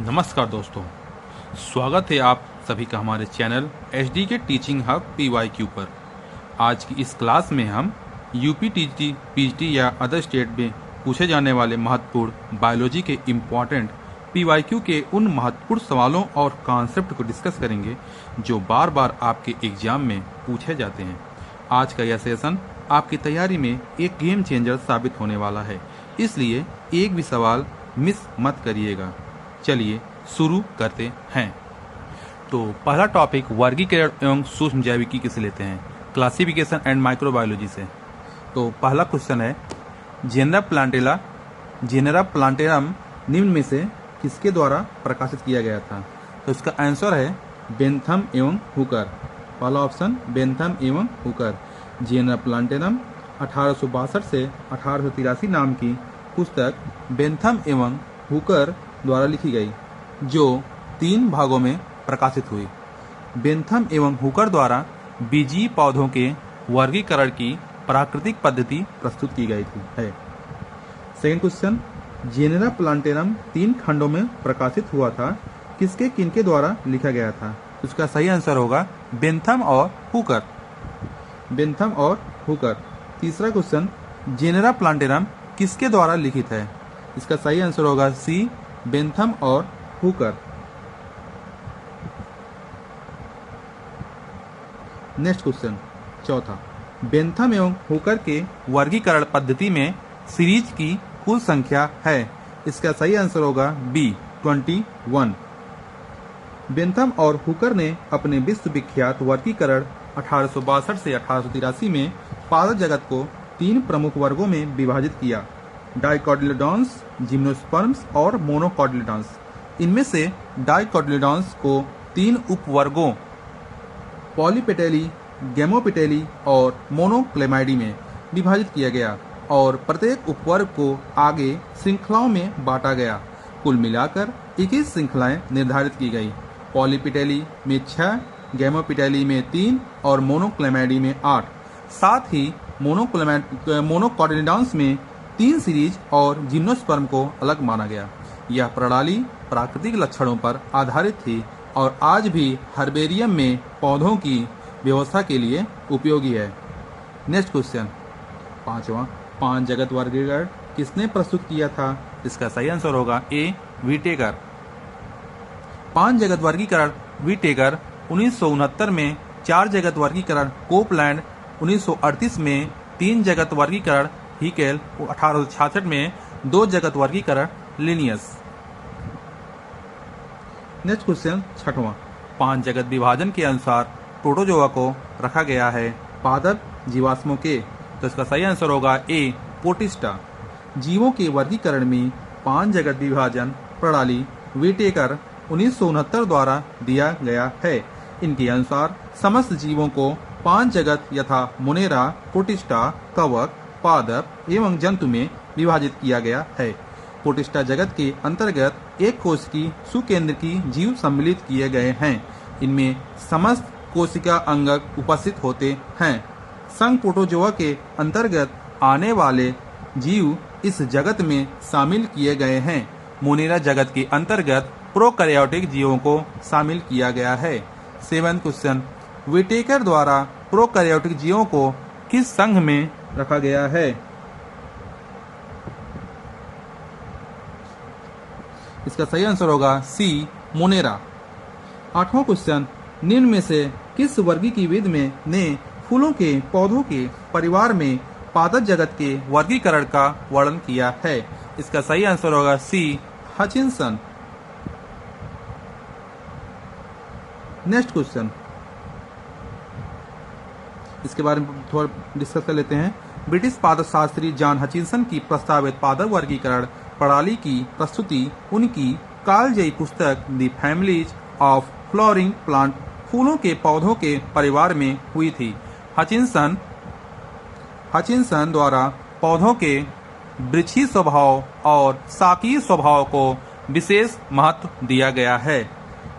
नमस्कार दोस्तों, स्वागत है आप सभी का हमारे चैनल HD के टीचिंग हब PYQ पर। आज की इस क्लास में हम यूपी टीजी पीएचडी या अदर स्टेट में पूछे जाने वाले महत्वपूर्ण बायोलॉजी के इम्पॉर्टेंट PYQ के उन महत्वपूर्ण सवालों और कॉन्सेप्ट को डिस्कस करेंगे जो बार बार आपके एग्जाम में पूछे जाते हैं। आज का यह सेशन आपकी तैयारी में एक गेम चेंजर साबित होने वाला है, इसलिए एक भी सवाल मिस मत करिएगा। चलिए शुरू करते हैं। तो पहला टॉपिक वर्गीकरण एवं सूक्ष्म जैविकी से लेते हैं, क्लासिफिकेशन एंड माइक्रोबायोलॉजी से। तो पहला क्वेश्चन है, जेनेरा प्लांटेरम निम्न में से किसके द्वारा प्रकाशित किया गया था? तो इसका आंसर है बेंथम एवं हुकर। पहला ऑप्शन बेंथम एवं हुकर। जेनेरा प्लांटेरम 1862 से 1883 नाम की पुस्तक बेंथम एवं हुकर द्वारा लिखी गई, जो 3 भागों में प्रकाशित हुई। बेंथम एवं हुकर द्वारा बीजीय पौधों के वर्गीकरण की प्राकृतिक पद्धति प्रस्तुत की गई थी है। सेकंड क्वेश्चन, जेनेरा प्लांटेरम 3 खंडों में प्रकाशित हुआ था, किनके द्वारा लिखा गया था? इसका सही आंसर होगा बेंथम और हुकर। बेंथम और हुकर। तीसरा क्वेश्चन, जेनेरा प्लांटेरम किसके द्वारा लिखित है? इसका सही आंसर होगा सी, बेंथम और हुकर। नेक्स्ट क्वेश्चन, चौथा, बेंथम एवं हुकर के वर्गीकरण पद्धति में सीरीज की कुल संख्या है। इसका सही आंसर होगा बी, 21। बेंथम और हुकर ने अपने विश्वविख्यात वर्गीकरण 1862 से 1883 में पादप जगत को 3 प्रमुख वर्गों में विभाजित किया, डाइकोटिलेडॉन्स, जिम्नोस्पर्म्स और मोनोकोटिलेडॉन्स। इनमें से डाइकोटिलेडॉन्स को 3 उपवर्गों पॉलीपेटेली, गेमोपेटेली और मोनोक्लेमाइडी में विभाजित किया गया और प्रत्येक उपवर्ग को आगे श्रृंखलाओं में बांटा गया। कुल मिलाकर 21 श्रृंखलाएं निर्धारित की गई। पॉलीपेटेली में 6, गेमोपेटेली में 3 और मोनोक्लेमाइडी में 8। साथ ही मोनोकोटिलेडॉन्स में 3 सीरीज और जिम्नोस्पर्म को अलग माना गया। यह प्रणाली प्राकृतिक लक्षणों पर आधारित थी और आज भी हर्बेरियम में पौधों की व्यवस्था के लिए उपयोगी है। नेक्स्ट क्वेश्चन, पांचवा, 5 जगत वर्गीकरण किसने प्रस्तुत किया था? इसका सही आंसर होगा ए, व्हिटेकर। 5 जगत वर्गीकरण व्हिटेकर 1969 में, 4 जगत वर्गीकरण कोपलैंड 1938 में, 3 जगत वर्गीकरण हीकेल 1866 में, 2 जगत वर्गीकरण लिनियस। नेक्स्ट क्वेश्चन, छठवां, 5 जगत विभाजन के अनुसार प्रोटोजोआ को रखा गया है पादप जीवाश्मों के। तो इसका सही आंसर होगा ए, प्रोटिस्टा। जीवों के वर्गीकरण में 5 जगत विभाजन प्रणाली व्हिटेकर 1969 द्वारा दिया गया है। इनके अनुसार समस्त जीवों को 5 जगत यथा मोनेरा, प्रोटिस्टा, कवक, पादप एवं जंतु में विभाजित किया गया है। प्रोटिस्टा जगत के अंतर्गत एक कोश की सुकेंद्र की जीव सम्मिलित किए गए हैं। इनमें समस्त कोशिका अंगक उपस्थित होते हैं। संघ प्रोटोजोआ के अंतर्गत आने वाले जीव इस जगत में शामिल किए गए हैं। मोनेरा जगत के अंतर्गत प्रोकैरियोटिक जीवों को शामिल किया गया है। 7वां क्वेश्चन, व्हिटेकर द्वारा प्रोकैरियोटिक जीवों को किस संघ में रखा गया है? इसका सही आंसर होगा सी, मोनेरा। 8वां क्वेश्चन, निम्न में से किस वर्गीकीविद में ने फूलों के पौधों के परिवार में पादप जगत के वर्गीकरण का वर्णन किया है? इसका सही आंसर होगा सी, हचिंसन। नेक्स्ट क्वेश्चन, इसके बारे में थोड़ा डिस्कस कर लेते हैं। ब्रिटिश पादप शास्त्री जॉन हचिंसन की प्रस्तावित पादप वर्गीकरण प्रणाली की प्रस्तुति उनकी कालजयी पुस्तक the families of flowering plant, फूलों के पौधों के परिवार में हुई थी। हचिंसन द्वारा पौधों के वृक्षीय स्वभाव और शाकीय स्वभाव को विशेष महत्व दिया गया है।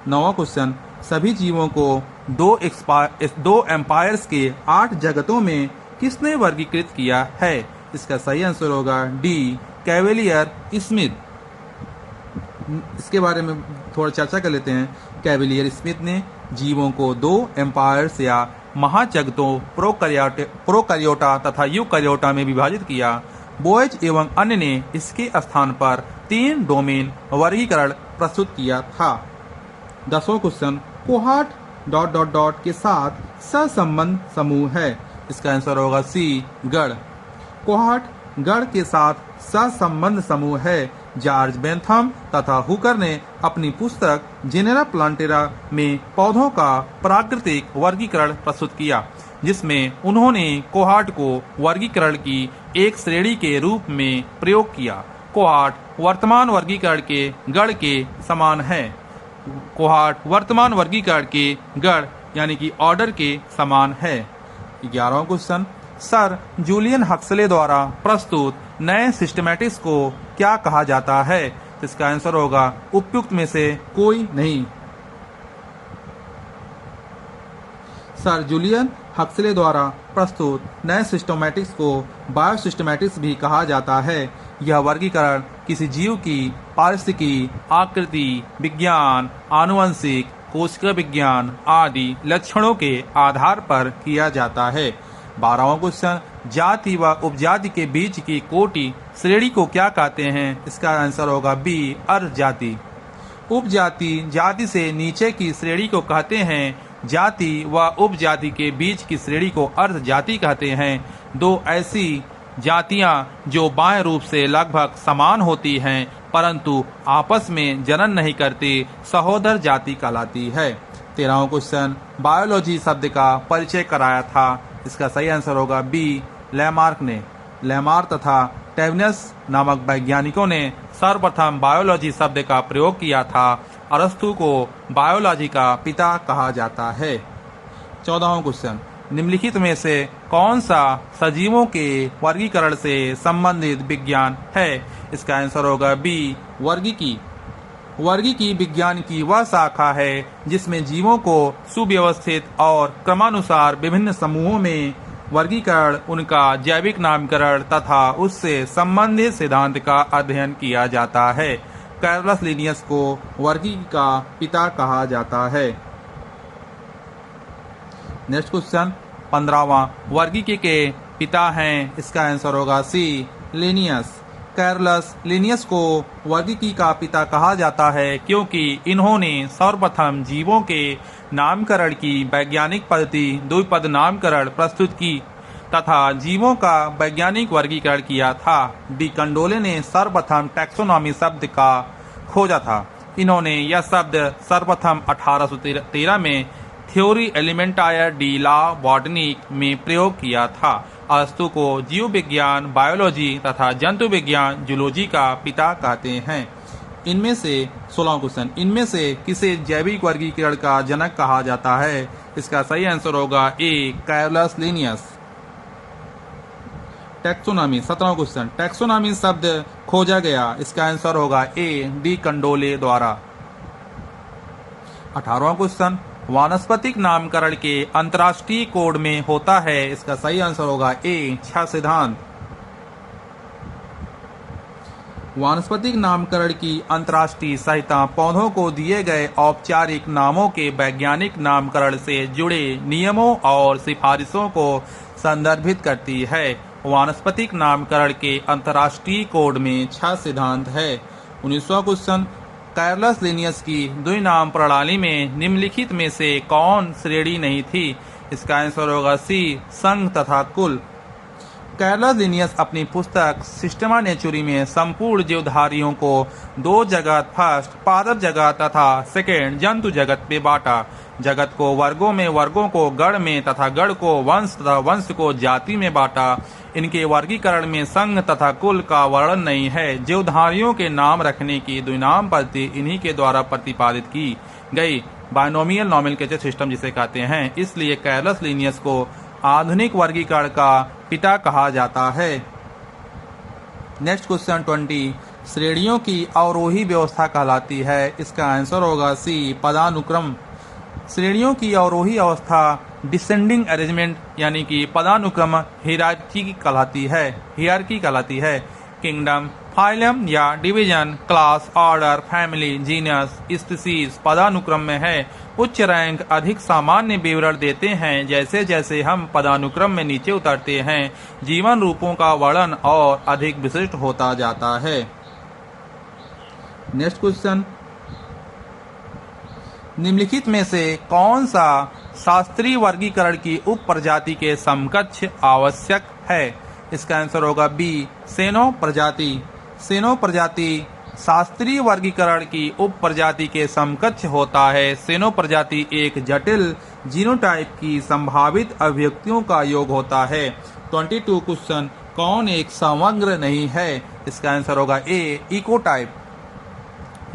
9वां क्वेश्चन, सभी जीवों को 2 एम्पायर्स के 8 जगतों में किसने वर्गीकृत किया है? इसका सही आंसर होगा डी, कैवेलियर स्मिथ। इसके बारे में थोड़ा चर्चा कर लेते हैं। कैविलियर स्मिथ ने जीवों को 2 एम्पायर्स या महाजगतों प्रोकैरियोटा तथा यूकैरियोटा में विभाजित किया। बोयज एवं अन्य ने इसके स्थान पर 3 डोमेन वर्गीकरण प्रस्तुत किया था। 10वां क्वेश्चन, कोहार्ट ... के साथ सहसंबंध समूह है। इसका आंसर होगा सी, गढ़। कोहार्ट गढ़ के साथ सहसंबंध समूह है। जॉर्ज बेंथम तथा हुकर ने अपनी पुस्तक जेनेरा प्लांटेरा में पौधों का प्राकृतिक वर्गीकरण प्रस्तुत किया, जिसमें उन्होंने कोहार्ट को वर्गीकरण की एक श्रेणी के रूप में प्रयोग किया। कोहार्ट वर्तमान वर्गीकरण के गढ़ के समान है। कोहार्ट वर्तमान वर्गीकरण के गढ़ यानी कि ऑर्डर के समान है। 11वां क्वेश्चन, सर जूलियन हक्सले द्वारा प्रस्तुत नए सिस्टमैटिक्स को क्या कहा जाता है? तो इसका आंसर होगा उपयुक्त में से कोई नहीं। सर जूलियन हक्सले द्वारा प्रस्तुत नए सिस्टमैटिक्स को बायोसिस्टमैटिक्स भी कहा जाता है। यह वर्गीकरण किसी जीव की पारिस्थितिकी, आकृति, विज्ञान, आनुवंशिक, कोशिका विज्ञान आदि लक्षणों के आधार पर किया जाता है। 12वां क्वेश्चन, जाति व उपजाति के बीच की कोटि श्रेणी को क्या कहते हैं? इसका आंसर होगा बी, अर्ध जाति। उपजाति जाति से नीचे की श्रेणी को कहते हैं। जाति व उपजाति के बीच की श्रेणी को अर्ध जाति कहते हैं। 2 ऐसी जातियां जो बाएं रूप से लगभग समान होती हैं परंतु आपस में जनन नहीं करती, सहोदर जाति कहलाती है। 13वां क्वेश्चन, बायोलॉजी शब्द का परिचय कराया था। इसका सही आंसर होगा बी, लैमार्क ने। लैमार्क तथा टेवनस नामक वैज्ञानिकों ने सर्वप्रथम बायोलॉजी शब्द का प्रयोग किया था। अरस्तु को बायोलॉजी का पिता कहा जाता है। 14वां क्वेश्चन, निम्नलिखित में से कौन सा सजीवों के वर्गीकरण से संबंधित विज्ञान है? इसका आंसर होगा बी, वर्गीकी। वर्गीकी विज्ञान की वह शाखा है जिसमें जीवों को सुव्यवस्थित और क्रमानुसार विभिन्न समूहों में वर्गीकरण, उनका जैविक नामकरण तथा उससे संबंधित सिद्धांत का अध्ययन किया जाता है। कैरलस लिनियस को वर्गीकी का पिता कहा जाता है। नेक्स्ट क्वेश्चन, 15वां, वर्गीकी के पिता हैं। इसका आंसर होगा सी, लिनियस। कैरलस लिनियस को वर्गीकी का पिता कहा जाता है क्योंकि इन्होंने सर्वप्रथम जीवों के नामकरण की वैज्ञानिक पद्धति द्विपद नामकरण प्रस्तुत की तथा जीवों का वैज्ञानिक वर्गीकरण किया था। डी कंडोले ने सर्वप्रथम टैक्सोनॉमी शब्द का खोजा था। इन्होंने यह शब्द सर्वप्रथम 1813 में थ्योरी एलिमेंटायर डी ला बॉटनिक में प्रयोग किया था। अरस्तु को जीव विज्ञान, बायोलॉजी तथा जंतु विज्ञान, जूलॉजी का पिता कहते हैं। इनमें से 16वां क्वेश्चन, इनमें से किसे जैविक वर्गीकरण का जनक कहा जाता है? इसका सही आंसर होगा ए, कैरलस लिनियस। टैक्सोनॉमी, 17वां क्वेश्चन, टैक्सोनॉमी शब्द खोजा गया। इसका आंसर होगा ए, डी कंडोले द्वारा। 18वां क्वेश्चन, वानस्पतिक नामकरण के अंतर्राष्ट्रीय कोड में होता है। इसका सही आंसर होगा ए, 6 सिद्धांत। वानस्पतिक नामकरण की अंतर्राष्ट्रीय संहिता पौधों को दिए गए औपचारिक नामों के वैज्ञानिक नामकरण से जुड़े नियमों और सिफारिशों को संदर्भित करती है। वानस्पतिक नामकरण के अंतर्राष्ट्रीय कोड में 6 सिद्धांत है। 19वां क्वेश्चन, कैरलस लिनियस की द्विनाम प्रणाली में निम्नलिखित में से कौन श्रेणी नहीं थी? इसका आंसर होगा सी, संघ तथा कुल। कैरलस लिनियस अपनी पुस्तक सिस्टमा नेचुरी में संपूर्ण जीवधारियों को 2 जगत, फर्स्ट पादप जगत तथा सेकेंड जंतु जगत में बांटा। जगत को वर्गों में, वर्गों को गण में तथा गण को वंश तथा वंश को जाति में बांटा। इनके वर्गीकरण में संघ तथा कुल का वर्णन नहीं है। जीवधारियों के नाम रखने की द्विनाम पद्धति इन्हीं के द्वारा प्रतिपादित की गई बायनोमियल नोमेनक्लेचर सिस्टम जिसे कहते हैं। इसलिए कैरलस लिनियस को आधुनिक वर्गीकरण का पिता कहा जाता है। नेक्स्ट क्वेश्चन 20, श्रेणियों की अवरोही व्यवस्था कहलाती है। इसका आंसर होगा सी, पदानुक्रम। श्रेणियों की अवरोही अवस्था डिसेंडिंग अरेंजमेंट यानी कि पदानुक्रम हियरार्की कहलाती है। किंगडम, फाइलम या division, class, order, family, genus, species पदानुक्रम में है। उच्च रैंक अधिक सामान्य विवरण देते हैं। जैसे जैसे हम पदानुक्रम में नीचे उतरते हैं, जीवन रूपों का वर्णन और अधिक विशिष्ट होता जाता है। नेक्स्ट क्वेश्चन, निम्नलिखित में से कौन सा शास्त्रीय वर्गीकरण की उप प्रजाति के समकक्ष आवश्यक है? इसका आंसर होगा बी, सेनो प्रजाति। सेनो प्रजाति शास्त्रीय वर्गीकरण की उप प्रजाति के समकक्ष होता है। सेनो प्रजाति एक जटिल जीनोटाइप की संभावित अभिव्यक्तियों का योग होता है। 22 क्वेश्चन, कौन एक समग्र नहीं है? इसका आंसर होगा ए, इकोटाइप।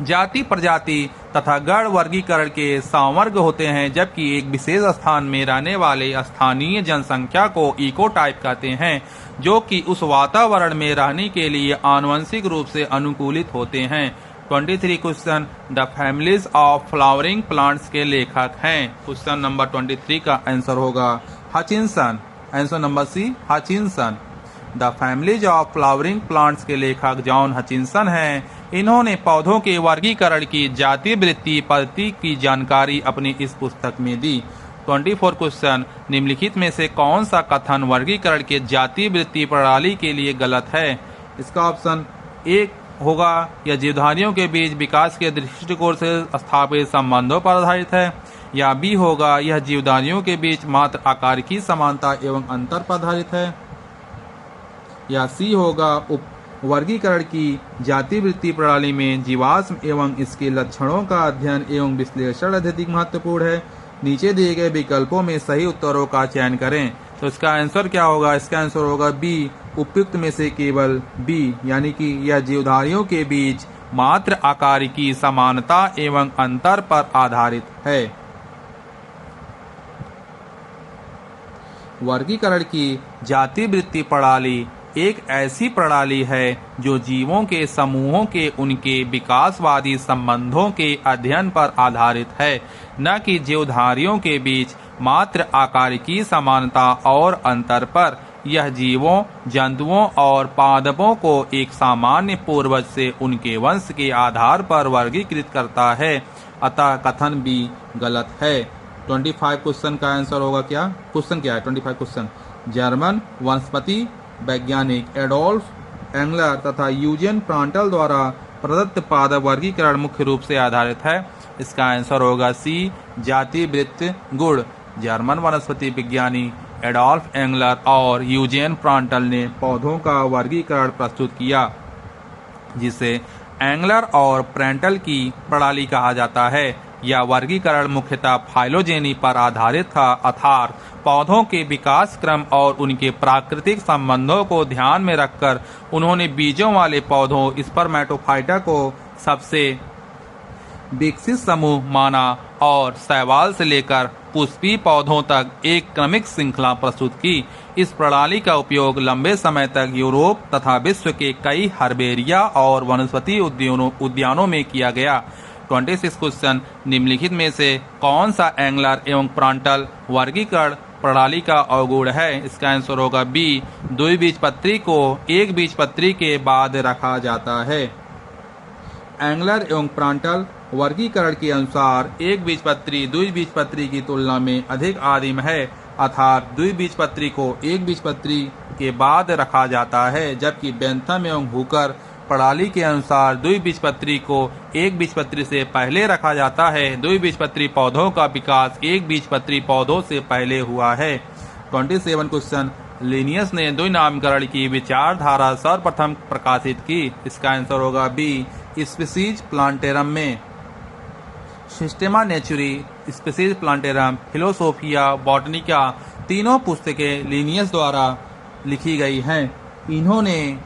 जाति, प्रजाति तथा गण वर्गीकरण के संवर्ग होते हैं, जबकि एक विशेष स्थान में रहने वाले स्थानीय जनसंख्या को इकोटाइप कहते हैं, जो कि उस वातावरण में रहने के लिए आनुवंशिक रूप से अनुकूलित होते हैं। 23 question, the families of flowering plants के लेखक हैं। क्वेश्चन नंबर 23 का आंसर होगा Hutchinson. Answer number C, Hutchinson. The families of flowering plants के लेखक जॉन हचिंसन हैं। इन्होंने पौधों के वर्गीकरण की जाति वृत्ति पद्धति की जानकारी अपनी इस पुस्तक में दी। 24 क्वेश्चन, निम्नलिखित में से कौन सा कथन वर्गीकरण के जाति वृत्ति प्रणाली के लिए गलत है? इसका ऑप्शन ए होगा, यह जीवधारियों के बीच विकास के दृष्टिकोण से स्थापित संबंधों पर आधारित है। या बी होगा, यह जीवधारियों के बीच मात्र आकार की समानता एवं अंतर पर आधारित है। या सी होगा, वर्गीकरण की जाति वृत्ति प्रणाली में जीवाश्म एवं इसके लक्षणों का अध्ययन एवं विश्लेषण अत्यधिक महत्वपूर्ण है। नीचे दिए गए विकल्पों में सही उत्तरों का चयन करें। तो इसका आंसर क्या होगा? इसका आंसर होगा बी, उपयुक्त में से केवल बी, यानी कि यह जीवधारियों के बीच मात्र आकार की समानता एवं अंतर पर आधारित है। वर्गीकरण की जाति वृत्ति प्रणाली एक ऐसी प्रणाली है जो जीवों के समूहों के उनके विकासवादी संबंधों के अध्ययन पर आधारित है, न कि जीवधारियों के बीच मात्र आकार की समानता और अंतर पर। यह जीवों, जंतुओं और पादपों को एक सामान्य पूर्वज से उनके वंश के आधार पर वर्गीकृत करता है। अतः कथन भी गलत है। 25 क्वेश्चन का आंसर होगा क्या? क्वेश्चन क्या है? 25 क्वेश्चन, जर्मन वनस्पति वैज्ञानिक एडोल्फ एंगलर तथा यूजियन प्रांटल द्वारा प्रदत्त पादप वर्गीकरण मुख्य रूप से आधारित है। इसका आंसर होगा सी, जाति वृत्त गुण। जर्मन वनस्पति विज्ञानी एडोल्फ एंगलर और यूजियन प्रांटल ने पौधों का वर्गीकरण प्रस्तुत किया, जिसे एंगलर और प्रांटल की प्रणाली कहा जाता है। यह वर्गीकरण मुख्यतः फाइलोजेनी पर आधारित था, अर्थात पौधों के विकास क्रम और उनके प्राकृतिक संबंधों को ध्यान में रखकर उन्होंने बीजों वाले पौधों स्पर्मेटोफाइटा को सबसे विकसित समूह माना और शैवाल से लेकर पुष्पीय पौधों तक एक क्रमिक श्रृंखला प्रस्तुत की। इस प्रणाली का उपयोग लंबे समय तक यूरोप तथा विश्व के कई हर्बेरिया और वनस्पति उद्यानों में किया गया। 26 क्वेश्चन, निम्नलिखित में से कौन सा एंगलर एवं प्रांटल वर्गीकरण प्रणाली का अवगुण है? इसका आंसर होगा बी, द्विबीजपत्री को एक बीजपत्री के बाद रखा जाता है। एंगलर एवं प्रांटल वर्गीकरण के अनुसार एक बीजपत्री द्विबीजपत्री की तुलना में अधिक आदिम है, अर्थात द्विबीजपत्री को एक बीजपत्री के बाद रखा जाता है, जबकि बेंथम एवं हुकर प्रणाली के अनुसार द्विबीजपत्री को एक बीजपत्री से पहले रखा जाता है। द्विबीजपत्री पौधों का विकास एक बीजपत्री पौधों से पहले हुआ है। 27 क्वेश्चन, लिनियस ने द्विनामकरण की विचारधारा सर्वप्रथम प्रकाशित की। इसका आंसर होगा बी, स्पीसीज प्लांटेरम में। सिस्टेमा नेचुरी, स्पीसीज प्लांटेरम, फिलोसोफिया बॉटनिका तीनों पुस्तकें लिनियस द्वारा लिखी गई हैं। इन्होंने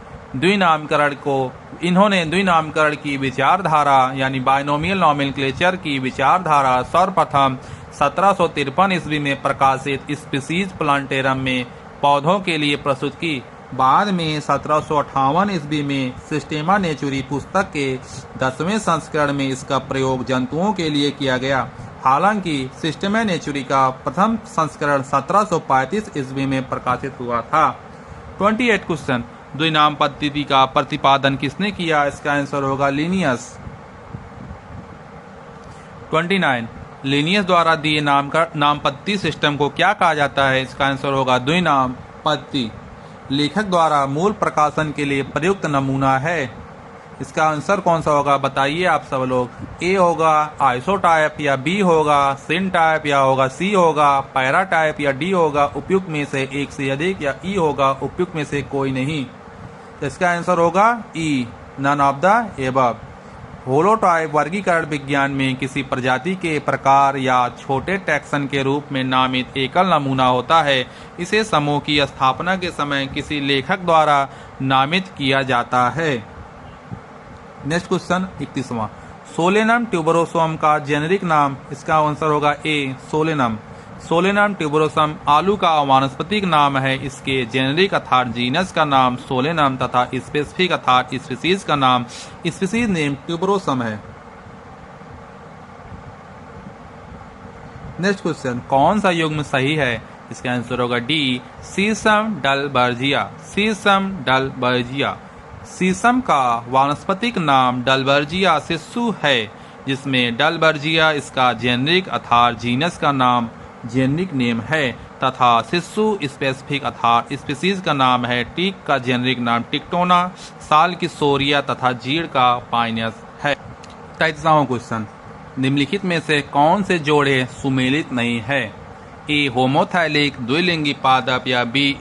द्विनामकरण की विचारधारा यानी बाइनोमियल नॉमेनक्लेचर की विचारधारा सर्वप्रथम 1753 ईस्वी में प्रकाशित स्पीसीज प्लांटेरम में पौधों के लिए प्रस्तुत की। बाद में 1758 ईस्वी में सिस्टेमा नेचुरी पुस्तक के 10वें संस्करण में इसका प्रयोग जंतुओं के लिए किया गया। हालांकि सिस्टेमा नेचुरी का प्रथम संस्करण 1735 ईस्वी में प्रकाशित हुआ था। 28 क्वेश्चन, द्विनाम पद्धति का प्रतिपादन किसने किया? इसका आंसर होगा लिनियस। 29 लिनियस द्वारा दिए नाम पद्धति सिस्टम को क्या कहा जाता है? इसका आंसर होगा द्विनाम पद्धति। लेखक द्वारा मूल प्रकाशन के लिए प्रयुक्त नमूना है। इसका आंसर कौन सा होगा बताइए आप सब लोग। ए होगा आइसोटाइप या बी होगा सिन टाइप या होगा सी होगा पैरा टाइप या डी होगा उपयुक्त में से एक से अधिक या ई होगा उपयुक्त में से कोई नहीं। तो इसका आंसर होगा E, none of the above. Holotype वर्गीकरण विज्ञान में किसी प्रजाति के प्रकार या छोटे टैक्सन के रूप में नामित एकल नमूना होता है। इसे समूह की स्थापना के समय किसी लेखक द्वारा नामित किया जाता है। नेक्स्ट क्वेश्चन 31वां। सोलेनम ट्यूबरोसम का जेनेरिक नाम? इसका आंसर होगा ए सोलेनम। सोलेनम ट्यूबरोसम आलू का वानस्पतिक नाम है। इसके जेनेरिक अर्थात जीनस का नाम सोलेनम तथा स्पेसिफिक अर्थात स्पीसीज का नाम स्पीसीज नेम ट्यूबरोसम है। नेक्स्ट क्वेश्चन कौन सा युग्म सही है? इसका आंसर होगा डी सीसम डलबर्जिया। सीसम डलबर्जिया। सीसम का वानस्पतिक नाम डलबर्जिया सिस्सू है, जिसमें डलबर्जिया इसका जेनेरिक अर्थात जीनस का नाम जेनेरिक नेम है तथा सिस्सू स्पेसिफिक अर्थात स्पीसीज का नाम है। टीक का जेनेरिक नाम टिक्टोना, साल की सोरिया तथा जीड़ का पाइनस है। 33वां क्वेश्चन निम्नलिखित में से कौन से जोड़े सुमेलित नहीं है? ए होमोथैलिक द्विलिंगी पादप या बी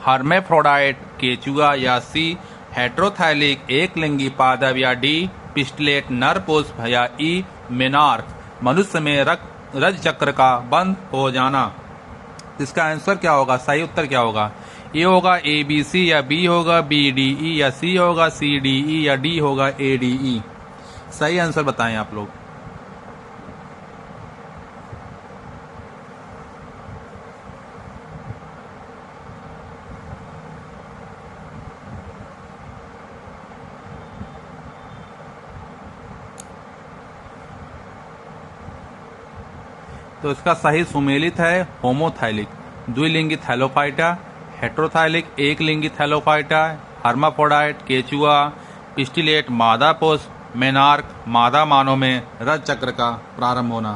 हर्मेफ्रोडाइट केचुआ या सी हेट्रोथैलिक एक लिंगी पादप या डी पिस्टलेट नर पुष्प या ई मेनार्क मनुष्य में रज चक्र का बंद हो जाना। इसका आंसर क्या होगा? सही उत्तर क्या होगा? ए होगा ए बी सी या बी होगा बी डी ई या सी होगा सी डी ई या डी होगा ए डी ई। सही आंसर बताएं आप लोग। तो इसका सही सुमेलित है होमोथैलिक। द्विलिंगी थैलोफाइटा, हेट्रोथैलिक एक लिंगी थैलोफाइटा, हर्माफ्रोडाइट केचुआ, पिस्टिलेट मादा पुष्प, मेनार्क मादा मानव में रज चक्र का प्रारंभ होना।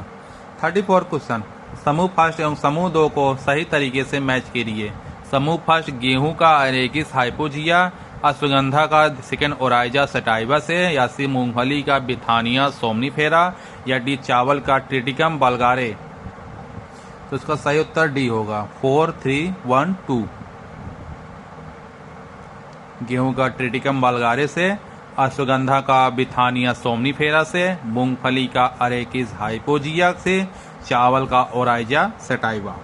34 क्वेश्चन समूह फर्स्ट एवं समूह 2 को सही तरीके से मैच कीजिए। समूह फर्स्ट गेहूं का अरेकिस हाइपोजिया, अश्वगंधा का सेकेंड ओराइजा सटाइवा से, या सी मूंगफली का बिथानिया सोमनीफेरा या डी चावल का ट्रिटिकम बल्गारे। तो इसका सही उत्तर डी होगा 4 3 1 2। गेहूं का ट्रिटिकम बल्गारे से, अश्वगंधा का बिथानिया सोमनीफेरा से, मूंगफली का अरेकिस हाइपोजिया से, चावल का Oryza sativa.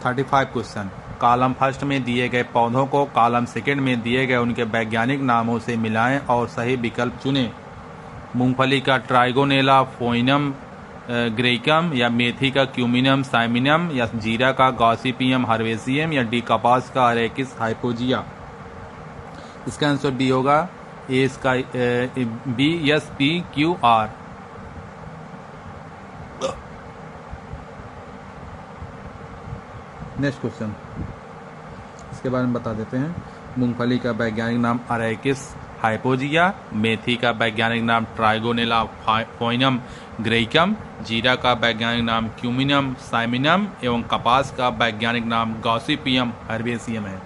35 question column first में दिए गए पौधों को कॉलम सेकंड में दिए गए उनके वैज्ञानिक नामों से मिलाएं और सही विकल्प चुनें। मूंगफली का ट्राइगोनेला फोइनम ग्रेकम या मेथी का क्यूमिनम साइमिनम या जीरा का गॉसिपियम हर्वेसियम या डी कपास का अरेकिस हाइपोजिया। इसका आंसर डी होगा ए इसका B S P Q R. Next question इसके बारे में बता देते हैं। मूंगफली का वैज्ञानिक नाम अरेकिस हाइपोजिया, मेथी का वैज्ञानिक नाम ट्राइगोनेला फोइनम ग्रेकम, जीरा का वैज्ञानिक नाम क्यूमिनम साइमिनम एवं कपास का वैज्ञानिक नाम गॉसिपियम हर्बेसियम है।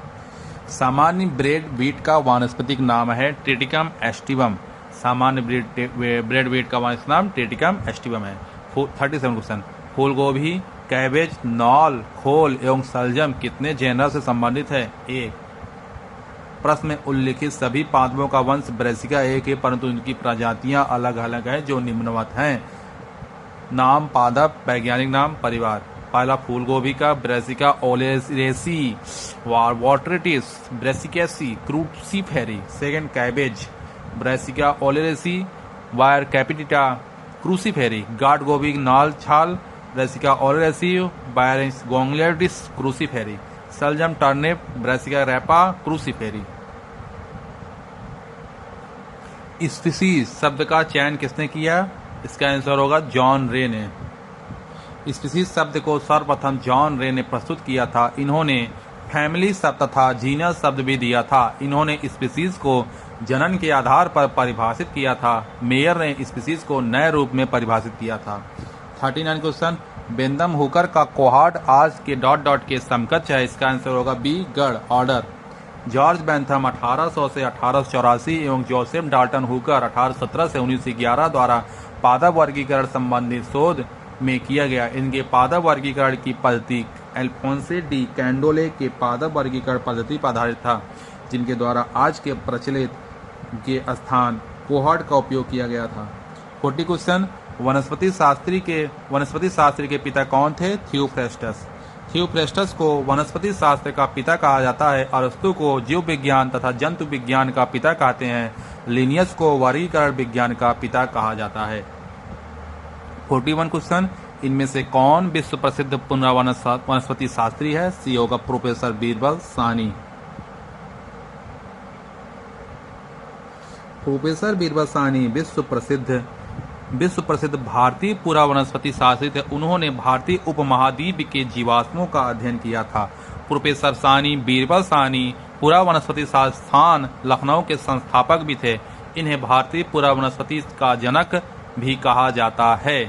सामान्य ब्रेड वीट का वानस्पतिक नाम है ट्रिटिकम एस्टिवम। सामान्य ब्रेड वीट का वानस्पतिक नाम ट्रिटिकम एस्टिवम है। 37 क्वेश्चन फूलगोभी, कैबेज, नॉल, खोल एवं सलजम कितने जेनर से संबंधित है? एक। प्रश्न में उल्लिखित सभी पादपों का वंश ब्रेसिका एक है, परंतु इनकी प्रजातियां अलग अलग हैं जो निम्नवत हैं। नाम पादप, वैज्ञानिक नाम, परिवार। पहला फूलगोभी का ब्रेसिका ओलेरेसी वाटरेटिस ब्रेसिकेसी क्रूसीफेरी। सेकंड कैबेज ब्रेसिका ओलेरेसी वायर कैपिटिटा क्रूसीफेरी। गार्ड गोभी नाल छाल ब्रेसिका ओलेरेसी वायरिस गोंगलेटिस क्रूसीफेरी। सलजम टर्निप ब्रेसिका रैपा क्रूसीफेरी। स्पीसीज शब्द का चयन किसने किया? इसका आंसर होगा जॉन रे ने। स्पीसीज शब्द को सर्वप्रथम जॉन रे ने प्रस्तुत किया था। इन्होंने फैमिली शब्द तथा जीनस शब्द भी दिया था। इन्होंने स्पीसीज को जनन के आधार पर परिभाषित किया था। मेयर ने स्पीसीज को नए रूप में परिभाषित किया था। 39 क्वेश्चन, बेंदम हुकर का कोहार्ड आज के ... के समकक्ष है। इसका आंसर होगा बी, गढ़, ऑर्डर। जॉर्ज बेंथम 1800 से 1884 एवं जोसेफ डाल्टन हुकर 1817 से 1911 द्वारा पादप वर्गीकरण संबंधी शोध में किया गया। इनके पादप वर्गीकरण की पद्धति अल्फोंसे डी कैंडोले के पादप वर्गीकरण पद्धति पर आधारित था, जिनके द्वारा आज के प्रचलित के स्थान कोहॉर्ड का उपयोग किया गया था। 40 क्वेश्चन, वनस्पति शास्त्री के पिता कौन थे? थियोफ्रेस्टस। थियोफ्रेस्टस को वनस्पति शास्त्र का पिता कहा जाता है। अरस्तु को जीव विज्ञान तथा जंतु विज्ञान का पिता कहते हैं। लिनियस को वर्गीकरण विज्ञान का पिता कहा जाता है। 41 क्वेश्चन, इनमें से कौन विश्व प्रसिद्ध वनस्पति शास्त्री है? सी होगा प्रोफेसर बीरबल साहनी। प्रोफेसर बीरबल साहनी विश्व प्रसिद्ध भारतीय पुरा वनस्पति शास्त्री थे। उन्होंने भारतीय उपमहाद्वीप के जीवाश्मों का अध्ययन किया था। प्रोफेसर साहनी बीरबल साहनी पुरा वनस्पति संस्थान लखनऊ के संस्थापक भी थे। इन्हें भारतीय पुरा वनस्पति का जनक भी कहा जाता है।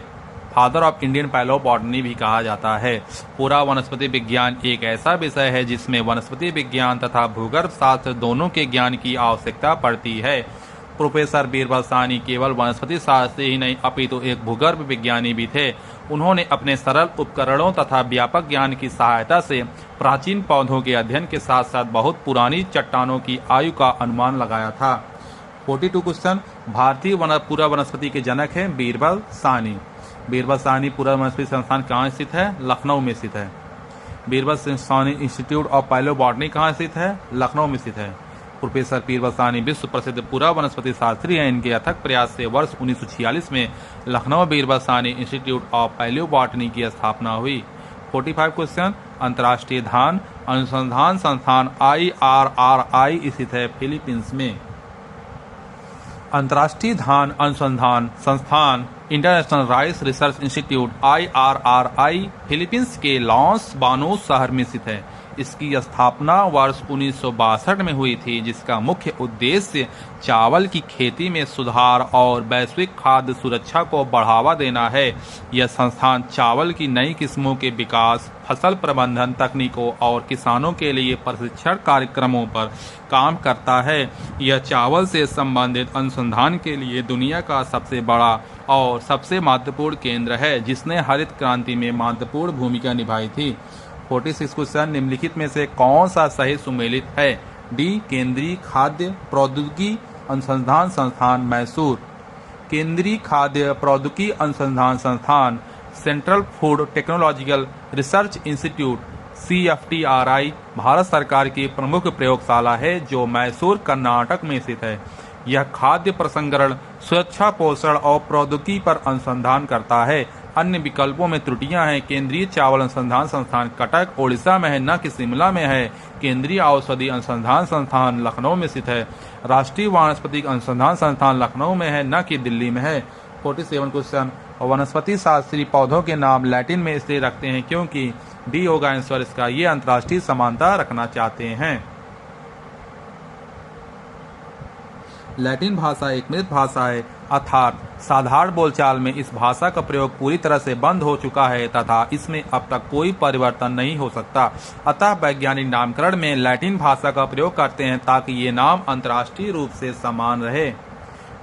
फादर ऑफ इंडियन पैलोबॉटनी भी कहा जाता है। पूरा वनस्पति विज्ञान एक ऐसा विषय है जिसमें वनस्पति विज्ञान तथा भूगर्भ शास्त्र दोनों के ज्ञान की आवश्यकता पड़ती है। प्रोफेसर बीरबल साहनी केवल वनस्पति शास्त्री ही नहीं अपितु एक भूगर्भ विज्ञानी भी थे। उन्होंने अपने सरल उपकरणों तथा व्यापक ज्ञान की सहायता से प्राचीन पौधों के अध्ययन के साथ साथ बहुत पुरानी चट्टानों की आयु का अनुमान लगाया था। 42 क्वेश्चन, भारतीय पुरा वनस्पति के जनक हैं बीरबल साहनी। बीरबल साहनी पुरा वनस्पति संस्थान कहाँ स्थित है? लखनऊ में स्थित है। बीरबल साहनी इंस्टीट्यूट ऑफ पैलोबॉटनी कहाँ स्थित है? लखनऊ में स्थित है। प्रोफेसर बीरबल साहनी विश्व प्रसिद्ध पुरा वनस्पति शास्त्री हैं। इनके अथक प्रयास से वर्ष 1946 में लखनऊ बीरबल साहनी इंस्टीट्यूट ऑफ पैलोबॉटनी की स्थापना हुई। 45 क्वेश्चन, अंतर्राष्ट्रीय धान अनुसंधान संस्थान IRRI स्थित है फिलीपींस में। अंतर्राष्ट्रीय धान अनुसंधान संस्थान international rice research institute IRRI Philippines के लॉस बानोस शहर में स्थित है। इसकी स्थापना वर्ष 1962 में हुई थी, जिसका मुख्य उद्देश्य चावल की खेती में सुधार और वैश्विक खाद्य सुरक्षा को बढ़ावा देना है। यह संस्थान चावल की नई किस्मों के विकास, फसल प्रबंधन तकनीकों और किसानों के लिए प्रशिक्षण कार्यक्रमों पर काम करता है। यह चावल से संबंधित अनुसंधान के लिए दुनिया का सबसे बड़ा और सबसे महत्वपूर्ण केंद्र है, जिसने हरित क्रांति में महत्वपूर्ण भूमिका निभाई थी। 46 क्वेश्चन, निम्नलिखित में से कौन सा सही सुमेलित है? डी, केंद्रीय खाद्य प्रौद्योगिकी अनुसंधान संस्थान मैसूर। केंद्रीय खाद्य प्रौद्योगिकी अनुसंधान संस्थान central food technological research institute CFTRI Bharat सरकार की प्रमुख प्रयोगशाला है, जो मैसूर कर्नाटक में स्थित है। यह खाद्य प्रसंस्करण, सुरक्षा, पोषण और प्रौद्योगिकी पर अनुसंधान करता है। अन्य विकल्पों में त्रुटियां हैं। केंद्रीय चावल अनुसंधान संस्थान कटक ओडिशा में है, न कि शिमला में है। केंद्रीय औषधि अनुसंधान संस्थान लखनऊ में स्थित है। राष्ट्रीय वानस्पतिक अनुसंधान संस्थान लखनऊ में है, न कि दिल्ली में है। 47 क्वेश्चन, वनस्पति शास्त्री पौधों के नाम लैटिन में इसलिए रखते हैं क्योंकि डी होगा आंसर इसका, ये अंतर्राष्ट्रीय समानता रखना चाहते हैं। लैटिन भाषा एक मृत भाषा है, अर्थात साधारण बोलचाल में इस भाषा का प्रयोग पूरी तरह से बंद हो चुका है तथा इसमें अब तक कोई परिवर्तन नहीं हो सकता। अतः वैज्ञानिक नामकरण में लैटिन भाषा का प्रयोग करते हैं ताकि ये नाम अंतर्राष्ट्रीय रूप से समान रहे।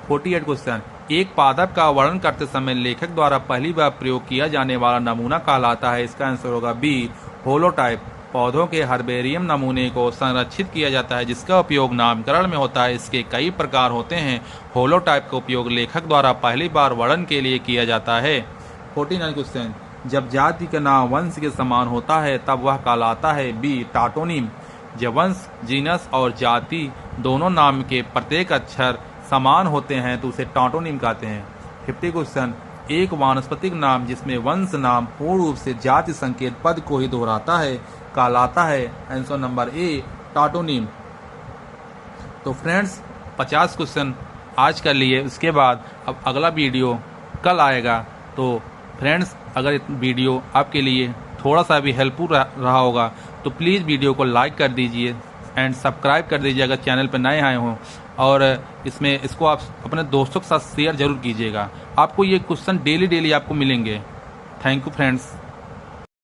48 क्वेश्चन, एक पादप का वर्णन करते समय लेखक द्वारा पहली बार प्रयोग किया जाने वाला नमूना कहलाता है। इसका आंसर होगा बी, होलोटाइप। पौधों के हर्बेरियम नमूने को संरक्षित किया जाता है, जिसका उपयोग नामकरण में होता है। इसके कई प्रकार होते हैं। होलोटाइप का उपयोग लेखक द्वारा पहली बार वर्णन के लिए किया जाता है। 49 क्वेश्चन, जब जाति का नाम वंश के समान होता है तब वह कहलाता है बी, टाटोनिम। जब वंश, जीनस और जाति दोनों नाम के प्रत्येक अक्षर समान होते हैं तो उसे टाटोनिम कहते हैं। 50 क्वेश्चन, एक वानस्पतिक नाम जिसमें वंश नाम पूर्ण रूप से जाति संकेत पद को ही दोहराता है कहलाता है। Answer number A, tautonym. तो फ्रेंड्स 50 क्वेश्चन आज कर लिए, उसके बाद अब अगला वीडियो कल आएगा। तो फ्रेंड्स अगर वीडियो आपके लिए थोड़ा सा भी हेल्पफुल रहा होगा तो प्लीज़ वीडियो को लाइक कर दीजिए एंड सब्सक्राइब कर दीजिए अगर चैनल पर नए आए हों, और इसको आप अपने दोस्तों के साथ शेयर जरूर कीजिएगा। आपको ये क्वेश्चन डेली आपको मिलेंगे। Thank you friends.